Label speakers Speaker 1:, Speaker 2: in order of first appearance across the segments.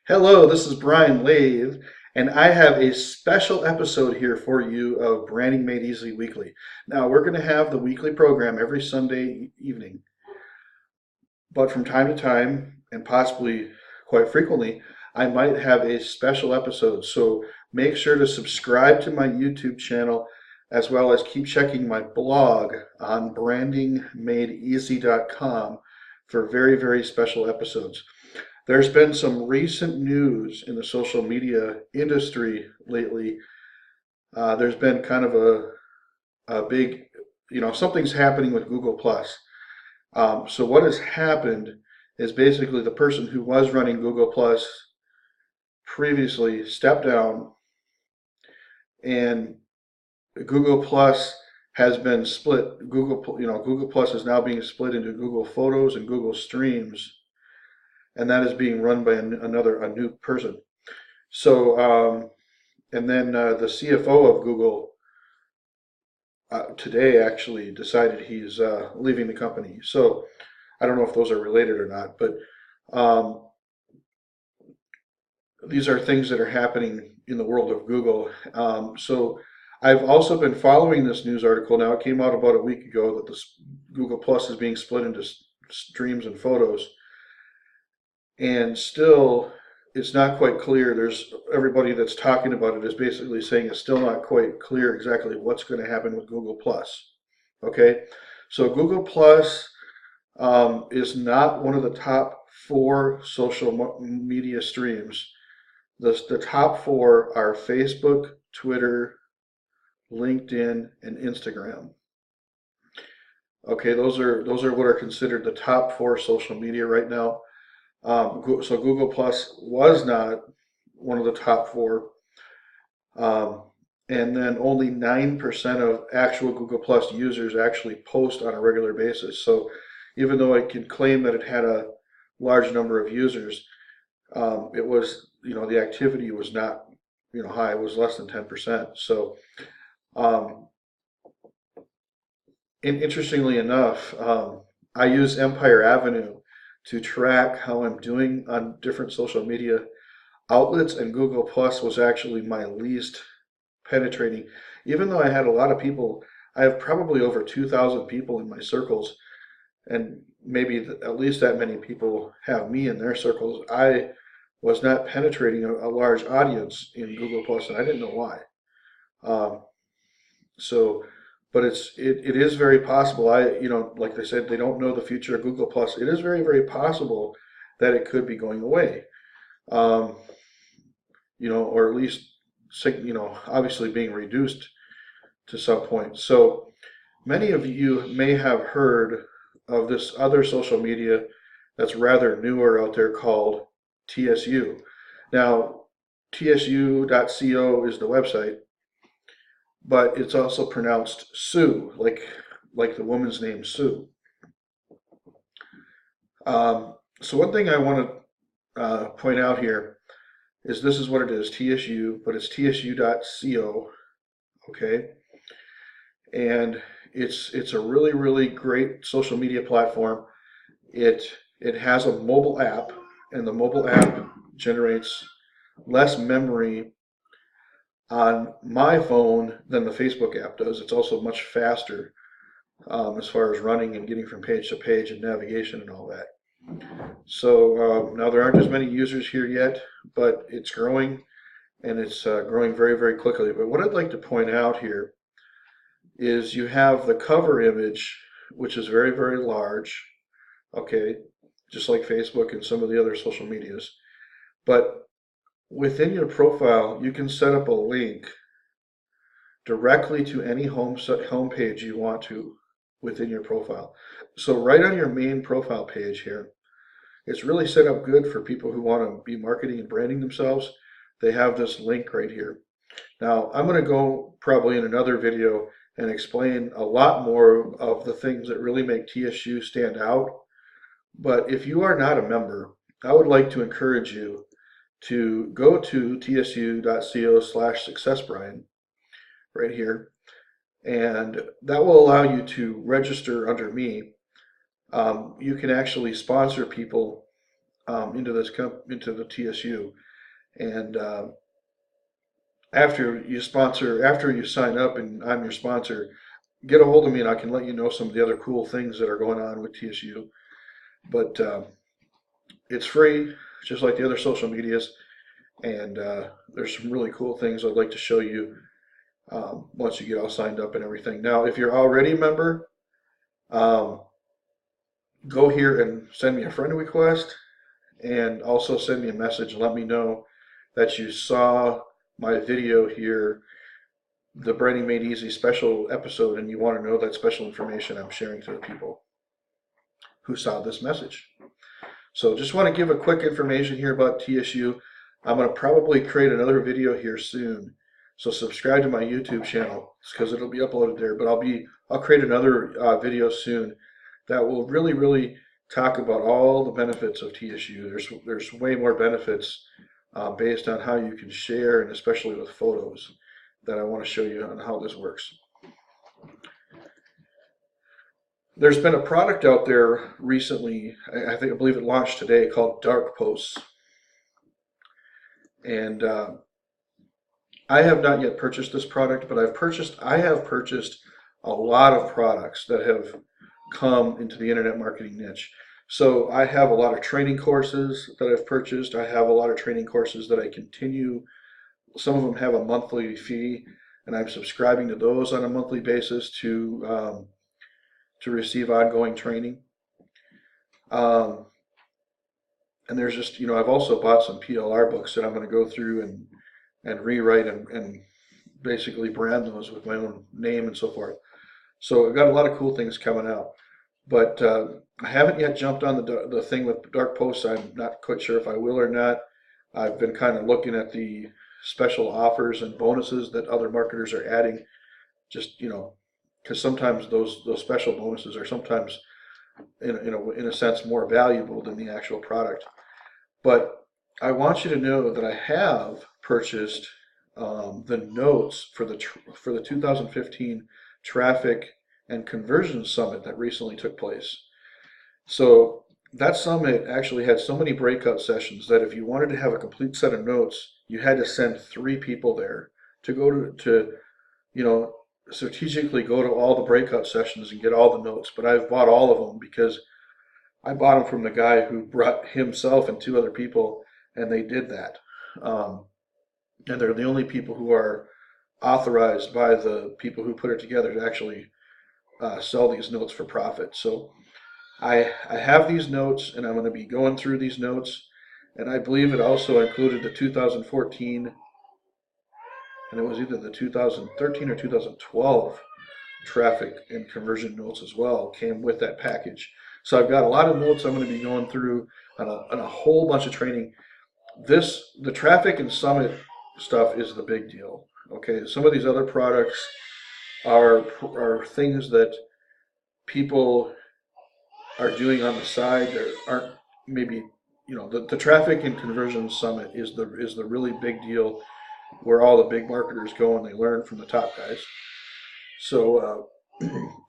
Speaker 1: Hello, this is Brian Lathe, and I have a special episode here for you of Branding Made Easy Weekly. Now, we're going to have the weekly program every Sunday evening, but from time to time, and possibly quite frequently, I might have a special episode. So make sure to subscribe to my YouTube channel as well as keep checking my blog on brandingmadeeasy.com for very, very special episodes. There's been some recent news in the social media industry lately. There's been kind of a big, something's happening with Google Plus. So what has happened is basically the person who was running Google Plus previously stepped down, and Google Plus has been split. Google Plus is now being split into Google Photos and Google Streams, and that is being run by a new person. So, and then the CFO of Google today actually decided he's leaving the company. So I don't know if those are related or not, but um, these are things that are happening in the world of Google. So I've also been following this news article. Now it came out about a week ago that this Google Plus is being split into streams and photos, and still it's not quite clear. There's everybody that's talking about it is basically saying it's still not quite clear exactly what's going to happen with Google Plus. Okay, so Google Plus is not one of the top four social media streams. The top four are Facebook, Twitter, LinkedIn, and Instagram. Okay, those are what are considered the top four social media right now. So Google Plus was not one of the top four, um, and then only 9% of actual Google Plus users actually post on a regular basis. So even though it can claim that it had a large number of users, it was, the activity was not, high. It was less than 10%. So, um, interestingly enough, I use Empire Avenue to track how I'm doing on different social media outlets, and Google Plus was actually my least penetrating. Even though I had a lot of people, I have probably over 2,000 people in my circles, and maybe at least that many people have me in their circles. I was not penetrating a large audience in Google Plus, and I didn't know why. Um, so, but it is very possible. Like they said, they don't know the future of Google Plus. It is very, very possible that it could be going away. Um, or at least, obviously being reduced to some point. So many of you may have heard of this other social media that's rather newer out there called TSU. Now, tsu.co is the website, but it's also pronounced Sue, like the woman's name Sue. So one thing I want to point out here is this is what it is, TSU, but it's tsu.co, okay? And it's a really, really great social media platform. It it has a mobile app, and the mobile app generates less memory on my phone than the Facebook app does. It's also much faster, as far as running and getting from page to page and navigation and all that. So now there aren't as many users here yet, but it's growing, and it's growing very, very quickly. But what I'd like to point out here is you have the cover image, which is very, very large, okay, just like Facebook and some of the other social medias. But within your profile, you can set up a link directly to any home page you want to within your profile. So right on your main profile page here, it's really set up good for people who want to be marketing and branding themselves. They have this link right here. Now, I'm going to go probably in another video and explain a lot more of the things that really make TSU stand out. But if you are not a member, I would like to encourage you to go to tsu.co/successbrian right here, and that will allow you to register under me. You can actually sponsor people into the TSU. And after you sign up and I'm your sponsor, get a hold of me and I can let you know some of the other cool things that are going on with TSU. But it's free, just like the other social medias, and there's some really cool things I'd like to show you once you get all signed up and everything. Now, if you're already a member, um, go here and send me a friend request, and also send me a message and let me know that you saw my video here, the Branding Made Easy special episode, and you want to know that special information I'm sharing to the people who saw this message. So just want to give a quick information here about TSU. I'm going to probably create another video here soon. So subscribe to my YouTube channel because it'll be uploaded there. But I'll create another video soon that will really talk about all the benefits of TSU. There's way more benefits based on how you can share, and especially with photos, that I want to show you on how this works. There's been a product out there recently, I believe it launched today, called Dark Posts. And I have not yet purchased this product, but I have purchased a lot of products that have come into the internet marketing niche. So I have a lot of training courses that I've purchased. I have a lot of training courses that I continue. Some of them have a monthly fee, and I'm subscribing to those on a monthly basis to receive ongoing training. And there's just, I've also bought some PLR books that I'm going to go through and rewrite and basically brand those with my own name and so forth. So I've got a lot of cool things coming out. But I haven't yet jumped on the thing with Dark Posts. I'm not quite sure if I will or not. I've been kind of looking at the special offers and bonuses that other marketers are adding, just, because sometimes those special bonuses are sometimes in a sense more valuable than the actual product. But I want you to know that I have purchased the notes for the 2015 Traffic and Conversion Summit that recently took place. So that summit actually had so many breakout sessions that if you wanted to have a complete set of notes, you had to send 3 people there to go to strategically go to all the breakout sessions and get all the notes. But I've bought all of them because I bought them from the guy who brought himself and 2 other people, and they did that. And they're the only people who are authorized by the people who put it together to actually sell these notes for profit. So I have these notes, and I'm going to be going through these notes, and I believe it also included the 2014, and it was either the 2013 or 2012 traffic and conversion notes as well, came with that package. So I've got a lot of notes I'm going to be going through on a whole bunch of training. The traffic and summit stuff is the big deal. Okay, some of these other products are things that people are doing on the side that aren't maybe, the traffic and conversion summit is the really big deal, where all the big marketers go and they learn from the top guys. So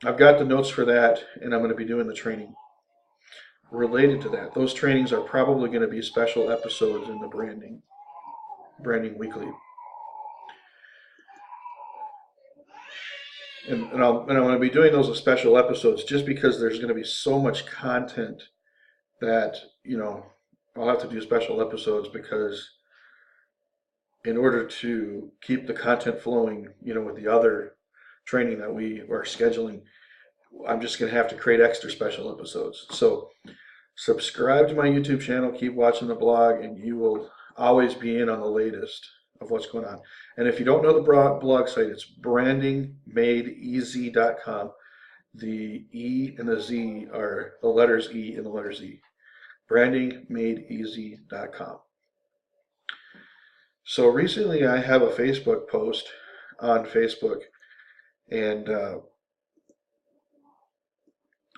Speaker 1: I've got the notes for that, and I'm going to be doing the training related to that. Those trainings are probably going to be special episodes in the Branding Weekly. And I'm going to be doing those as special episodes just because there's going to be so much content that, I'll have to do special episodes, because in order to keep the content flowing, with the other training that we are scheduling, I'm just going to have to create extra special episodes. So subscribe to my YouTube channel, keep watching the blog, and you will always be in on the latest of what's going on. And if you don't know the blog site, it's brandingmadeeasy.com. The E and the Z are the letters E and the letter Z. brandingmadeeasy.com. So recently I have a Facebook post on Facebook, and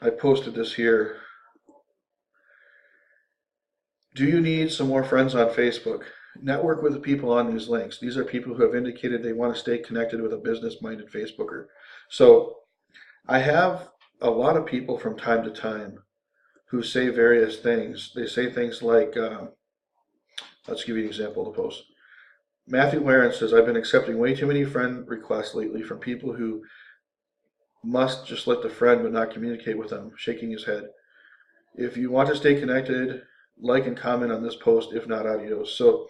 Speaker 1: I posted this here. Do you need some more friends on Facebook? Network with the people on these links. These are people who have indicated they want to stay connected with a business-minded Facebooker. So I have a lot of people from time to time who say various things. They say things like, let's give you an example of the post. Matthew Laren says, I've been accepting way too many friend requests lately from people who must just let the friend but not communicate with them, shaking his head. If you want to stay connected, like and comment on this post, if not adios. So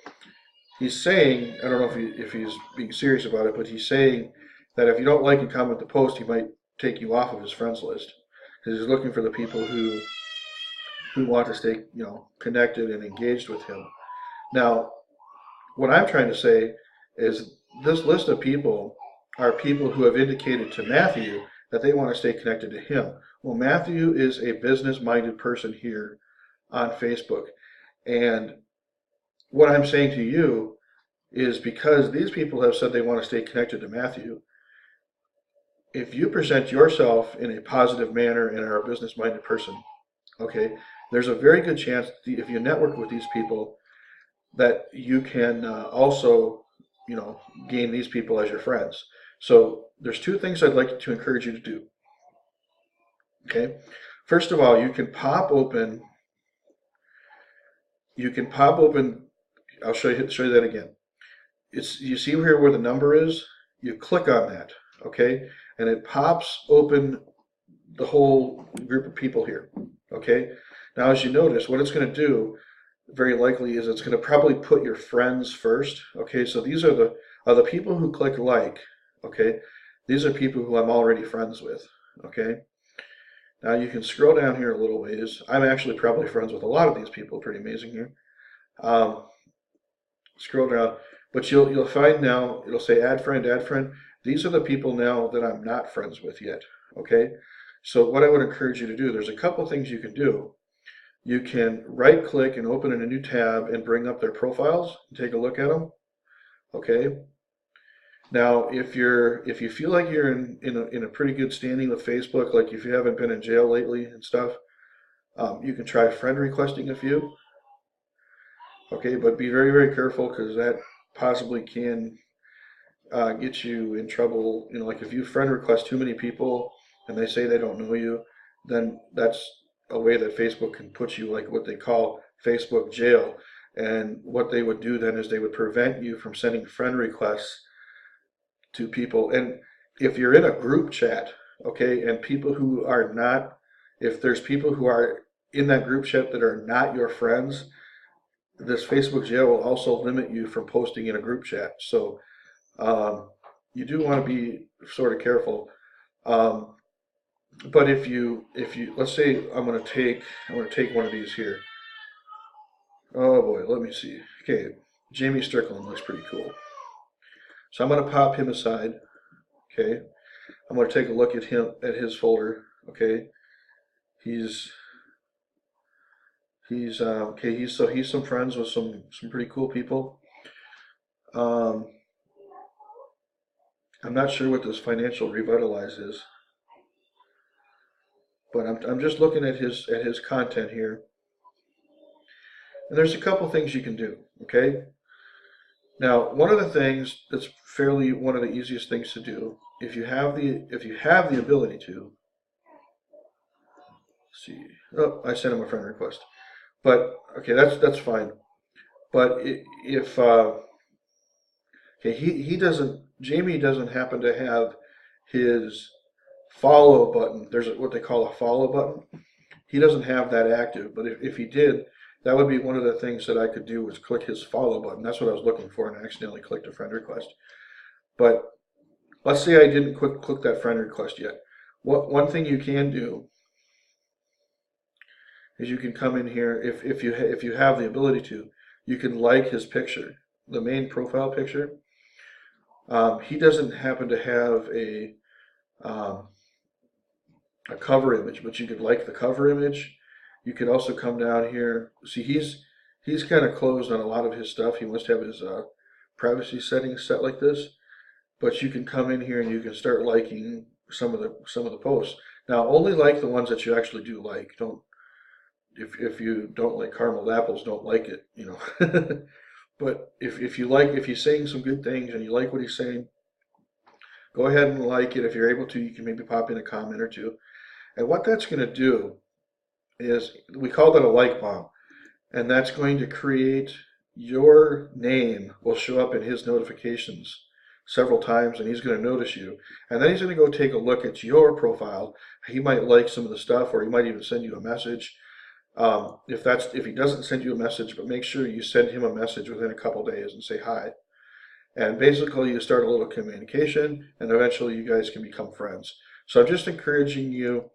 Speaker 1: he's saying, I don't know if he's being serious about it, but he's saying that if you don't like and comment the post, he might take you off of his friends list because he's looking for the people who want to stay, connected and engaged with him. Now, what I'm trying to say is this list of people are people who have indicated to Matthew that they want to stay connected to him. Well, Matthew is a business-minded person here on Facebook. And what I'm saying to you is because these people have said they want to stay connected to Matthew, if you present yourself in a positive manner and are a business-minded person, okay, there's a very good chance that if you network with these people that you can also, gain these people as your friends. So there's two things I'd like to encourage you to do. Okay, first of all, you can pop open. I'll show you that again. You see here where the number is. You click on that, okay, and it pops open the whole group of people here. Okay, now as you notice, what it's going to do very likely is it's going to probably put your friends first. Okay, so these are the people who click like. Okay, these are people who I'm already friends with. Okay, now you can scroll down here a little ways. I'm actually probably friends with a lot of these people. Pretty amazing here. Scroll down, but you'll find now it'll say add friend, add friend. These are the people now that I'm not friends with yet. Okay, so what I would encourage you to do, there's a couple things you can do. You can right click and open in a new tab and bring up their profiles and take a look at them. Okay. Now, if you feel like you're in a pretty good standing with Facebook, like if you haven't been in jail lately and stuff, you can try friend requesting a few. Okay, but be very, very careful because that possibly can get you in trouble. Like if you friend request too many people and they say they don't know you, then that's a way that Facebook can put you like what they call Facebook jail. And what they would do then is they would prevent you from sending friend requests to people. And if you're in a group chat, okay, and people who are not, if there's people who are in that group chat that are not your friends, this Facebook jail will also limit you from posting in a group chat. So you do want to be sort of careful. But if you let's say I'm going to take one of these here. Oh boy, let me see. Okay, Jamie Strickland looks pretty cool. So I'm going to pop him aside. Okay, I'm going to take a look at his folder. Okay, he's okay. He's some friends with some pretty cool people. I'm not sure what this financial revitalize is, but I'm just looking at his content here, and there's a couple things you can do. Okay, now one of the things that's one of the easiest things to do if you have the ability to. Let's see, oh, I sent him a friend request, but okay, that's fine. But if okay, Jamie doesn't happen to have his follow button. There's what they call a follow button. He doesn't have that active, but if he did, that would be one of the things that I could do was click his follow button. That's what I was looking for, and I accidentally clicked a friend request. But let's say I didn't click that friend request yet. One thing you can do is you can come in here if you have the ability to, you can like his picture, the main profile picture. He doesn't happen to have a cover image, but you could like the cover image. You could also come down here. See, he's kind of closed on a lot of his stuff. He must have his privacy settings set like this. But you can come in here and you can start liking some of the posts. Now, only like the ones that you actually do like. Don't if you don't like caramel apples, don't like it. But if he's saying some good things and you like what he's saying, go ahead and like it. If you're able to, you can maybe pop in a comment or two. And what that's going to do is we call that a like bomb, and that's going to create your name will show up in his notifications several times, and he's going to notice you, and then he's going to go take a look at your profile. He might like some of the stuff, or he might even send you a message. If he doesn't send you a message, but make sure you send him a message within a couple days and say hi. And basically, you start a little communication, and eventually, you guys can become friends. So I'm just encouraging you.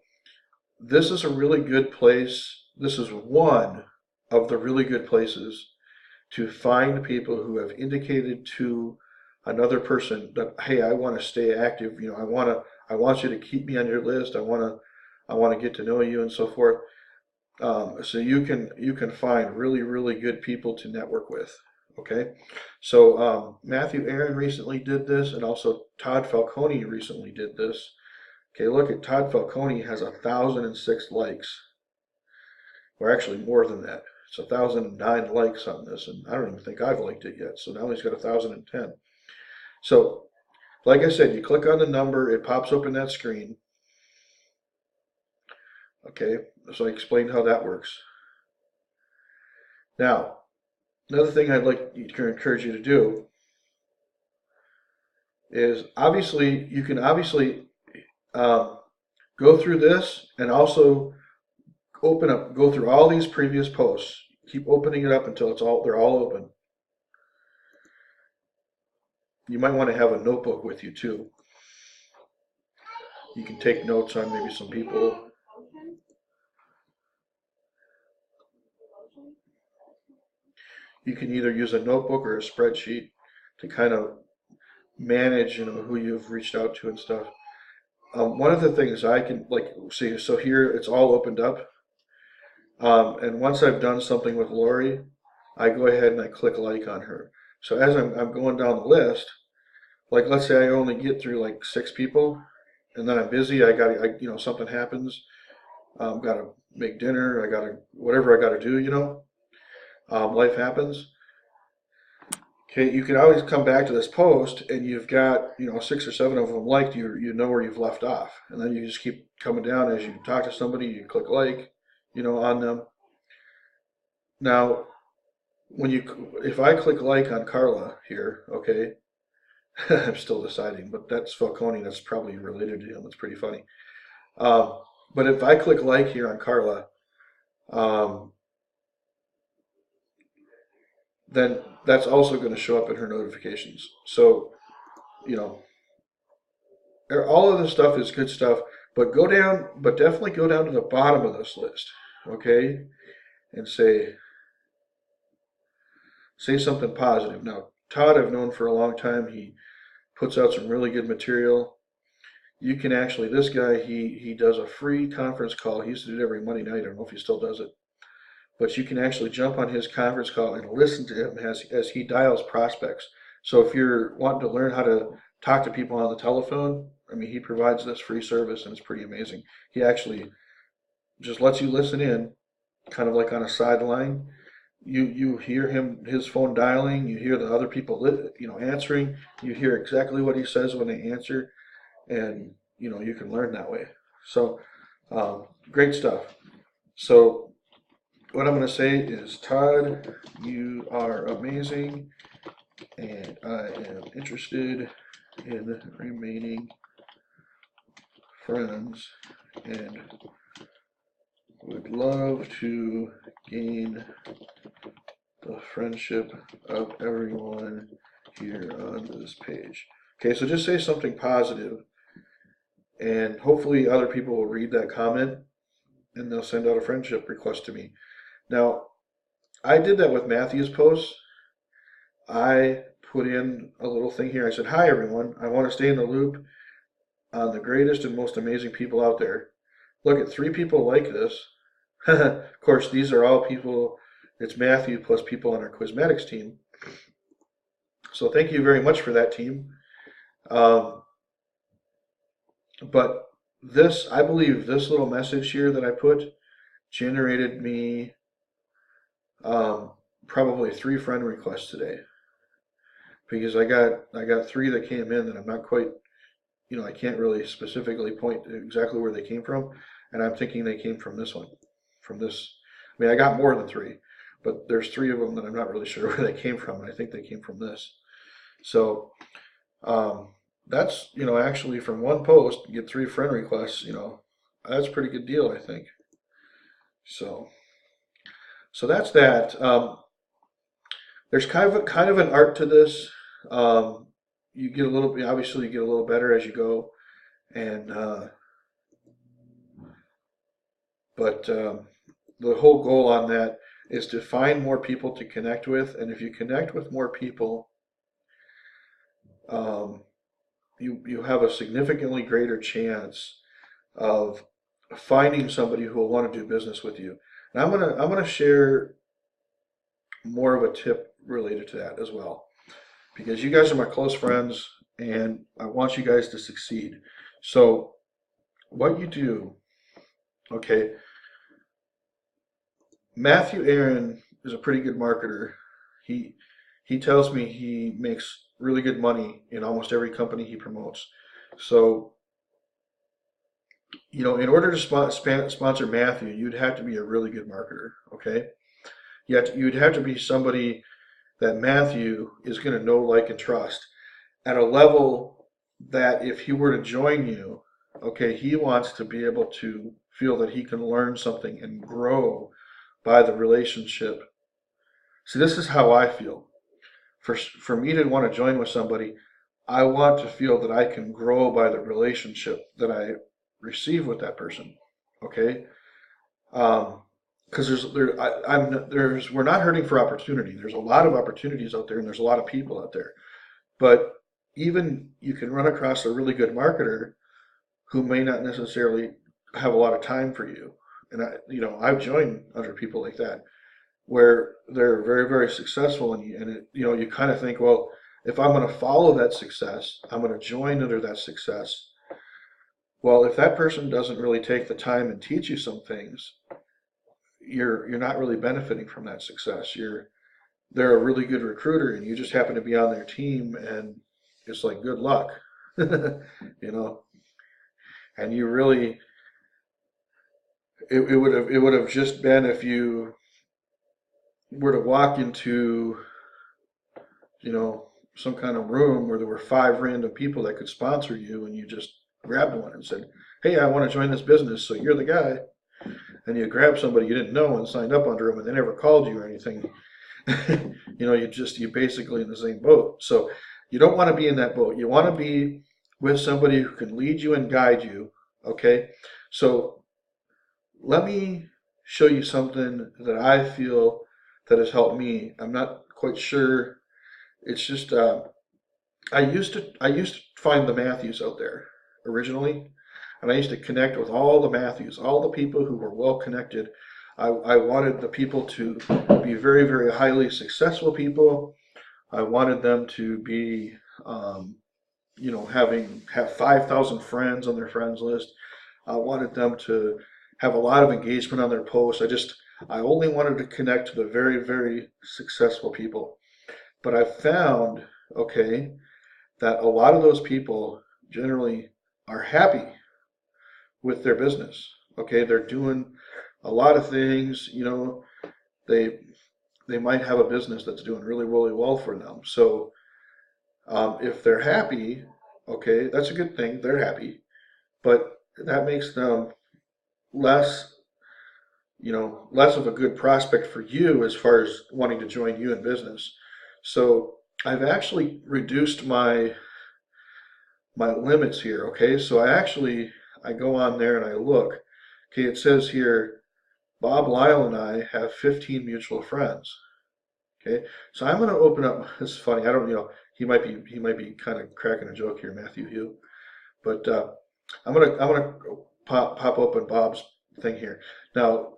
Speaker 1: This is a really good place. This is one of the really good places to find people who have indicated to another person that, hey, I want to stay active. I want you to keep me on your list. I want to get to know you and so forth. So you can find really, really good people to network with. Okay, so Matthew Aaron recently did this, and also Todd Falcone recently did this. Okay, look at Todd Falcone has 1,006 likes, or actually more than that. It's 1,009 likes on this, and I don't even think I've liked it yet. So now he's got 1,010. So, like I said, you click on the number, it pops up in that screen. Okay, so I explained how that works. Now, another thing I'd like to encourage you to do is you can obviously go through this and also go through all these previous posts. Keep opening it up until they're all open. You might want to have a notebook with you too. You can take notes on maybe some people. You can either use a notebook or a spreadsheet to kind of manage, who you've reached out to and stuff. One of the things I can see, so here it's all opened up. And once I've done something with Lori, I go ahead and I click like on her. So as I'm going down the list, like let's say I only get through like 6 people, and then I'm busy. Something happens. Got to make dinner. Whatever I got to do. Life happens. Okay, you can always come back to this post, and you've got 6 or 7 of them liked. You know where you've left off, and then you just keep coming down as you talk to somebody. You click like, on them. Now, if I click like on Carla here, okay, I'm still deciding, but that's Falcone. That's probably related to him. That's pretty funny. Um, but if I click like here on Carla, um, then that's also going to show up in her notifications. So, you know, all of this stuff is good stuff, but definitely go down to the bottom of this list, okay, and say something positive. Now, Todd, I've known for a long time. He puts out some really good material. You can actually, this guy, he does a free conference call. He used to do it every Monday night. I don't know if he still does it, but you can actually jump on his conference call and listen to him as he dials prospects. So if you're wanting to learn how to talk to people on the telephone, I mean, he provides this free service, and it's pretty amazing. He actually just lets you listen in, kind of like on a sideline. You hear his phone dialing. You hear the other people answering. You hear exactly what he says when they answer, and you can learn that way. So great stuff. So what I'm going to say is, Todd, you are amazing, and I am interested in remaining friends and would love to gain the friendship of everyone here on this page. Okay, so just say something positive, and hopefully other people will read that comment and they'll send out a friendship request to me. Now, I did that with Matthew's posts. I put in a little thing here. I said, hi everyone, I want to stay in the loop on the greatest and most amazing people out there. Look at 3 people like this. Of course, these are all people, it's Matthew plus people on our Quizmatics team. So thank you very much for that, team. But I believe this little message here that I put generated me probably 3 friend requests today, because I got 3 that came in that I'm not quite, I can't really specifically point to exactly where they came from, and I'm thinking they came from this one. from this. I mean, I got more than three, but there's three of them that I'm not really sure where they came from, and I think they came from this. So that's, actually from one post, you get three friend requests, that's a pretty good deal, I think. So, so that's that. There's kind of an art to this. Um, you get a little, obviously, you get a little better as you go, and but the whole goal on that is to find more people to connect with, and if you connect with more people, um, you have a significantly greater chance of finding somebody who will want to do business with you. And I'm gonna share more of a tip related to that as well, because you guys are my close friends, and I want you guys to succeed. So what you do, okay, Matthew Aaron is a pretty good marketer. He he tells me he makes really good money in almost every company he promotes. So, in order to sponsor Matthew, you'd have to be a really good marketer, okay? You'd have to be somebody that Matthew is going to know, like, and trust at a level that if he were to join you, okay, he wants to be able to feel that he can learn something and grow by the relationship. See, this is how I feel. For me to want to join with somebody, I want to feel that I can grow by the relationship that I receive with that person. Okay, because we're not hurting for opportunity. There's a lot of opportunities out there, and there's a lot of people out there. But even you can run across a really good marketer who may not necessarily have a lot of time for you. And I've joined other people like that where they're very, very successful, and you kind of think, well, if I'm going to follow that success, I'm going to join under that success. Well, if that person doesn't really take the time and teach you some things, you're not really benefiting from that success. They're a really good recruiter, and you just happen to be on their team, and it's like good luck, you know. And you really, it would have just been if you were to walk into, some kind of room where there were five random people that could sponsor you, and you just grabbed one and said, "Hey, I want to join this business, so you're the guy." And you grabbed somebody you didn't know and signed up under them, and they never called you or anything. You basically in the same boat. So you don't want to be in that boat. You want to be with somebody who can lead you and guide you. Okay, so let me show you something that I feel that has helped me. I'm not quite sure. It's just I used to find the Matthews out there originally, and I used to connect with all the Matthews, all the people who were well connected. I wanted the people to be very, very highly successful people. I wanted them to be, have 5,000 friends on their friends list. I wanted them to have a lot of engagement on their posts. I only wanted to connect to the very, very successful people. But I found, okay, that a lot of those people generally are happy with their business. Okay, they're doing a lot of things. They they might have a business that's doing really, really well for them. So if they're happy, okay, that's a good thing. They're happy, but that makes them less, less of a good prospect for you as far as wanting to join you in business. So I've actually reduced my limits here. Okay, so I go on there and I look. Okay, it says here Bob Lyle and I have 15 mutual friends. Okay, so I'm going to open up. It's funny. I don't, he might be kind of cracking a joke here, Matthew Hugh. But I'm gonna pop open Bob's thing here. Now,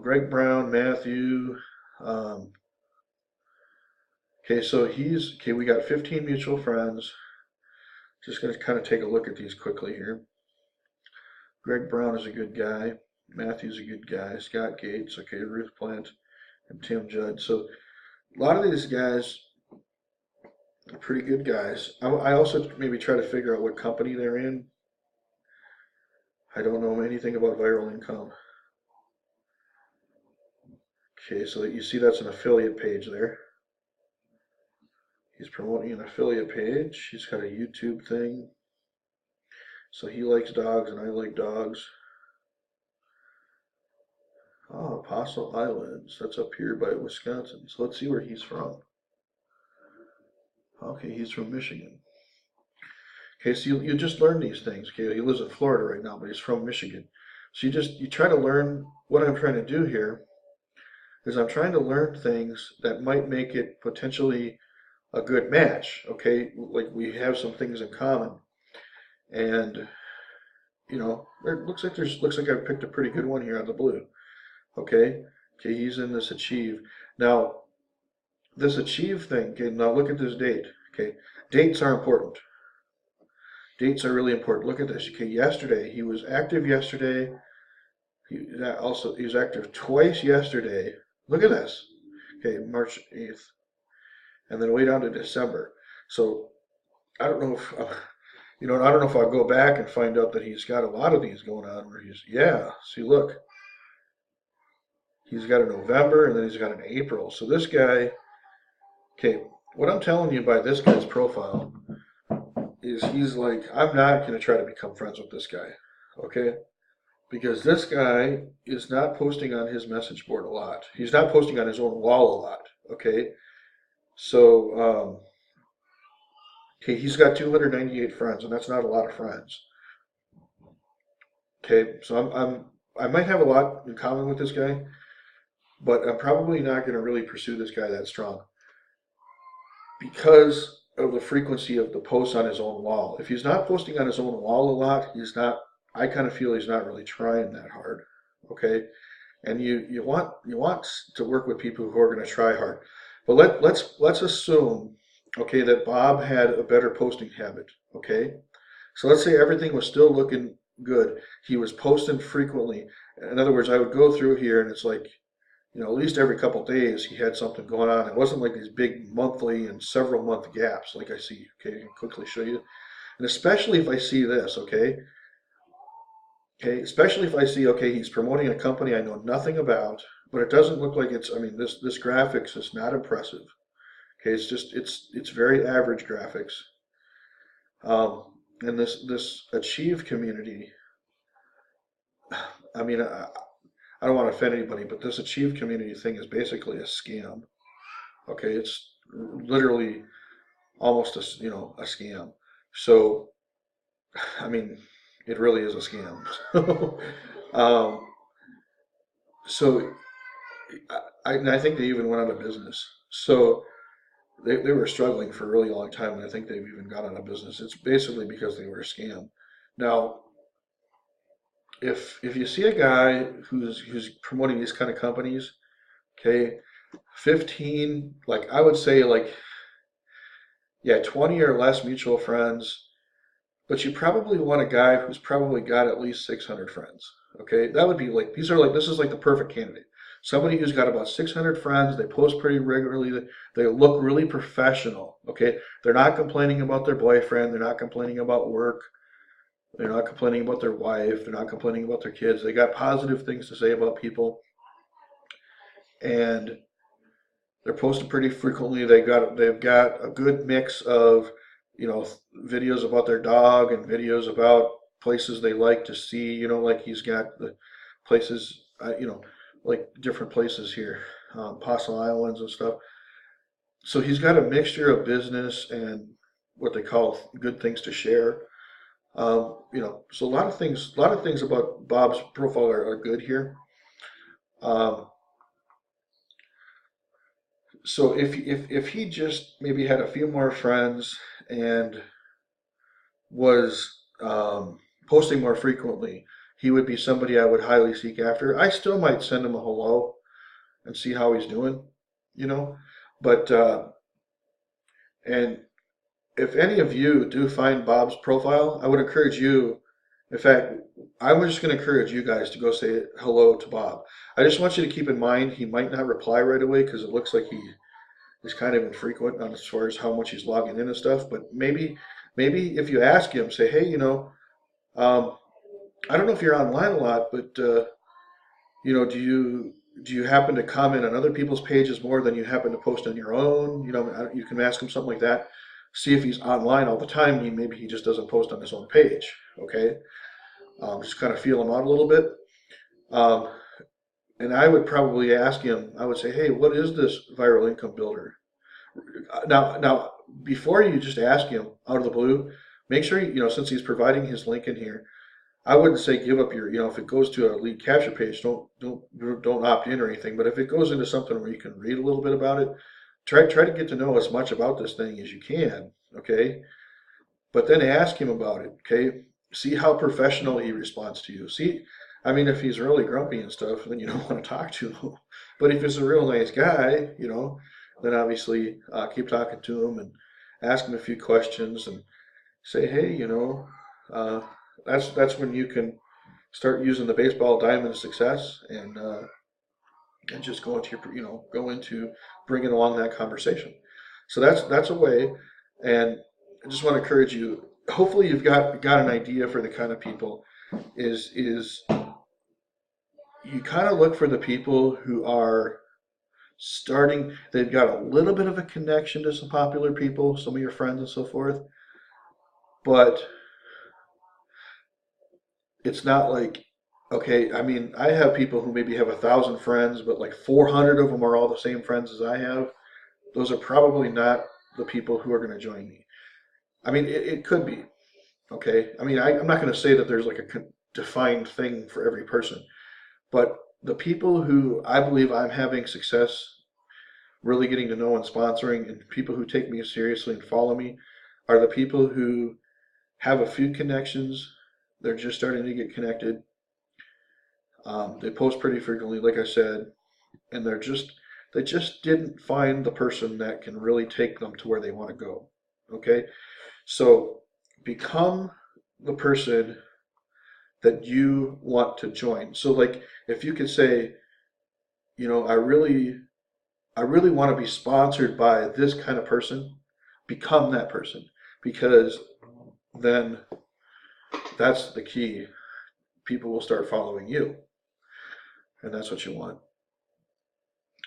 Speaker 1: Greg Brown, Matthew. Um, okay, so he's okay. We got 15 mutual friends. Just gonna kind of take a look at these quickly here. Greg Brown is a good guy. Matthew's a good guy. Scott Gates, okay, Ruth Plant, and Tim Judd. So a lot of these guys are pretty good guys. I also maybe try to figure out what company they're in. I don't know anything about Viral Income. Okay, so you see that's an affiliate page there. He's promoting an affiliate page. He's got a YouTube thing. So he likes dogs and I like dogs. Oh, Apostle Islands. That's up here by Wisconsin. So let's see where he's from. Okay, he's from Michigan. Okay, so you just learn these things. Okay, he lives in Florida right now, but he's from Michigan. So you try to learn. What I'm trying to do here is I'm trying to learn things that might make it potentially a good match. Okay, like we have some things in common, and it looks like I picked a pretty good one here on the blue. Okay, okay, he's in this achieve. Now, this achieve thing, okay, now look at this date. Okay, dates are important. Dates are really important. Look at this. Okay, yesterday, he was active yesterday. He was active twice yesterday. Look at this. Okay, March 8th. And then way down to December. So I don't know if, I don't know if I'll go back and find out that he's got a lot of these going on where yeah, see, look. He's got a November and then he's got an April. So this guy, okay, what I'm telling you by this guy's profile is he's like, I'm not going to try to become friends with this guy, okay? Because this guy is not posting on his message board a lot. He's not posting on his own wall a lot, okay? So, okay, he's got 298 friends, and that's not a lot of friends. Okay, so I might have a lot in common with this guy, but I'm probably not going to really pursue this guy that strong because of the frequency of the posts on his own wall. If he's not posting on his own wall a lot, I kind of feel he's not really trying that hard. Okay, and you want to work with people who are going to try hard. But let's assume, okay, that Bob had a better posting habit. Okay, so let's say everything was still looking good. He was posting frequently. In other words, I would go through here and it's like, at least every couple days he had something going on. It wasn't like these big monthly and several month gaps like I see. Okay, I can quickly show you. And especially if I see this, okay? Okay, especially if I see, okay, he's promoting a company I know nothing about, but it doesn't look like I mean, this graphics is not impressive. Okay, it's very average graphics. And this Achieve community, I mean, I don't want to offend anybody, but this Achieve community thing is basically a scam. Okay, it's literally almost a scam. So, I mean, it really is a scam. um, so I think they even went out of business. So they were struggling for a really long time, and I think they've even got out of business. It's basically because they were a scam. Now, if you see a guy who's promoting these kind of companies, okay, 15, like I would say, like, yeah, 20 or less mutual friends, but you probably want a guy who's probably got at least 600 friends. Okay, that would be like, this is like the perfect candidate. Somebody who's got about 600 friends, they post pretty regularly, they look really professional. Okay, they're not complaining about their boyfriend, they're not complaining about work, they're not complaining about their wife, they're not complaining about their kids. They got positive things to say about people, and they're posting pretty frequently. They've got a good mix of videos about their dog and videos about places they like to see. Like he's got the places, like different places here, Apostle Islands and stuff. So he's got a mixture of business and what they call good things to share. So a lot of things about Bob's profile are good here. Um, so if he just maybe had a few more friends and was posting more frequently, he would be somebody I would highly seek after. I still might send him a hello and see how he's doing, you know. But and if any of you do find Bob's profile, I would encourage you. In fact, I'm just going to encourage you guys to go say hello to Bob. I just want you to keep in mind he might not reply right away because it looks like he is kind of infrequent on as far as how much he's logging in and stuff. But maybe if you ask him, say, hey, um, I don't know if you're online a lot, but do do you happen to comment on other people's pages more than you happen to post on your own? You know, you can ask him something like that. See if he's online all the time. Maybe he just doesn't post on his own page. Okay, just kind of feel him out a little bit. Um, and I would probably ask him. I would say, "Hey, what is this viral income builder?" Now, before you just ask him out of the blue, make sure since he's providing his link in here, I wouldn't say give up your, if it goes to a lead capture page, don't opt in or anything. But if it goes into something where you can read a little bit about it, try to get to know as much about this thing as you can, okay? But then ask him about it, okay? See how professional he responds to you. See, I mean, if he's really grumpy and stuff, then you don't want to talk to him. But if he's a real nice guy, then obviously keep talking to him and ask him a few questions and say, hey, uh, that's when you can start using the baseball diamond of success and just go into go into bringing along that conversation. So that's a way, and I just want to encourage you. Hopefully, you've got an idea for the kind of people. Is you kind of look for the people who are starting. They've got a little bit of a connection to some popular people, some of your friends and so forth, but it's not like, okay, I mean, I have people who maybe have 1,000 friends, but like 400 of them are all the same friends as I have. Those are probably not the people who are going to join me. I mean, it could be, okay? I mean, I'm not going to say that there's like a defined thing for every person, but the people who I believe I'm having success really getting to know and sponsoring, and people who take me seriously and follow me, are the people who have a few connections. They're just starting to get connected. They post pretty frequently, like I said, and they just didn't find the person that can really take them to where they want to go. Okay, so become the person that you want to join. So, like, if you could say, I really want to be sponsored by this kind of person, become that person, because then that's the key. People will start following you, and that's what you want.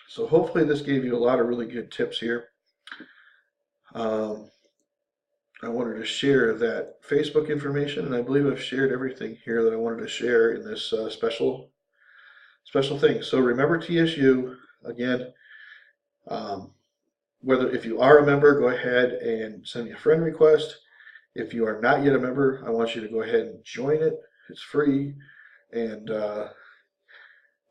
Speaker 1: So hopefully this gave you a lot of really good tips here. I wanted to share that Facebook information, and I believe I've shared everything here that I wanted to share in this special thing. So remember TSU again. Whether if you are a member, go ahead and send me a friend request. If you are not yet a member, I want you to go ahead and join it. It's free, and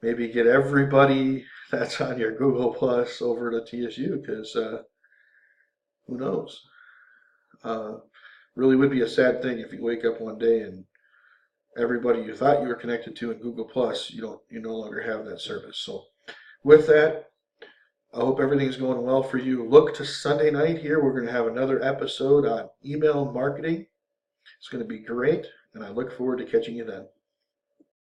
Speaker 1: maybe get everybody that's on your Google Plus over to TSU, because who knows? Really would be a sad thing if you wake up one day and everybody you thought you were connected to in Google Plus, you no longer have that service. So with that, I hope everything's going well for you. Look to Sunday night here. We're going to have another episode on email marketing. It's going to be great, and I look forward to catching you then.